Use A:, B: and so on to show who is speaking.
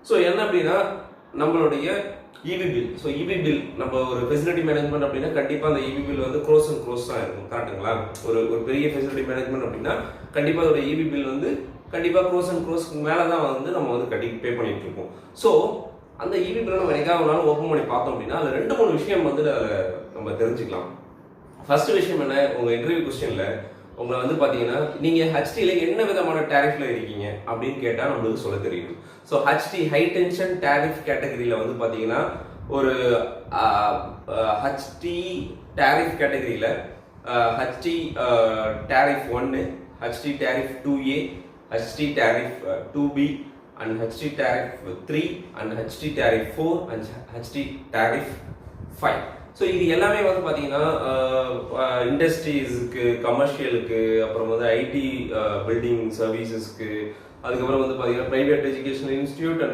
A: So என்ன அப்படின்னா நம்மளுடைய EB bill. So EB bill நம்ம ஒரு ஃபெசிலிட்டி மேனேஜ்மெண்ட் அப்படின்னா கண்டிப்பாக அந்த இபி பில் வந்து க்ரோஸ் அண்ட் க்ரோஸ் தான் இருக்கும். கரெக்டுங்களா? ஒரு பெரிய ஃபெசிலிட்டி மேனேஜ்மெண்ட் அப்படின்னா கண்டிப்பாக அதோட இபி பில் வந்து கண்டிப்பாக க்ரோஸ் அண்ட் க்ரோஸ்க்கு மேலே தான் வந்து நம்ம வந்து பே பண்ணிட்டு இருக்கோம். ஸோ அந்த இபி பில்லை நம்ம எனக்காக ஒரு நாள் ஓப்பன் பண்ணி பார்த்தோம் அப்படின்னா அதில் 2-3 விஷயம் வந்து அதில் நம்ம தெரிஞ்சுக்கலாம். ஃபர்ஸ்ட் விஷயம் என்ன, உங்கள் இன்டர்வியூ கொஸ்டினில் உங்களை வந்து பார்த்தீங்கன்னா நீங்கள் ஹெச்டியில் என்ன விதமான டேரிஃபில் இருக்கீங்க அப்படின்னு கேட்டால் நம்மளுக்கு சொல்ல தெரியும். So HD high tension tariff கேட்டகரியில் வந்து பார்த்தீங்கன்னா ஒரு ஹெச்டி டேரிஃப் கேட்டகரியில் HD tariff 1, HD tariff 2A, HD tariff 2B and HD tariff 3 and HD tariff 4 and HD tariff 5. So இது எல்லாமே வந்து பார்த்தீங்கன்னா இண்டஸ்ட்ரீஸுக்கு, கமர்ஷியலுக்கு, அப்புறம் வந்து ஐடி பில்டிங் சர்வீசஸ்க்கு, அதுக்கப்புறம் வந்து பார்த்தீங்கன்னா ப்ரைவேட் எஜுகேஷனல் இன்ஸ்டியூட் அண்ட்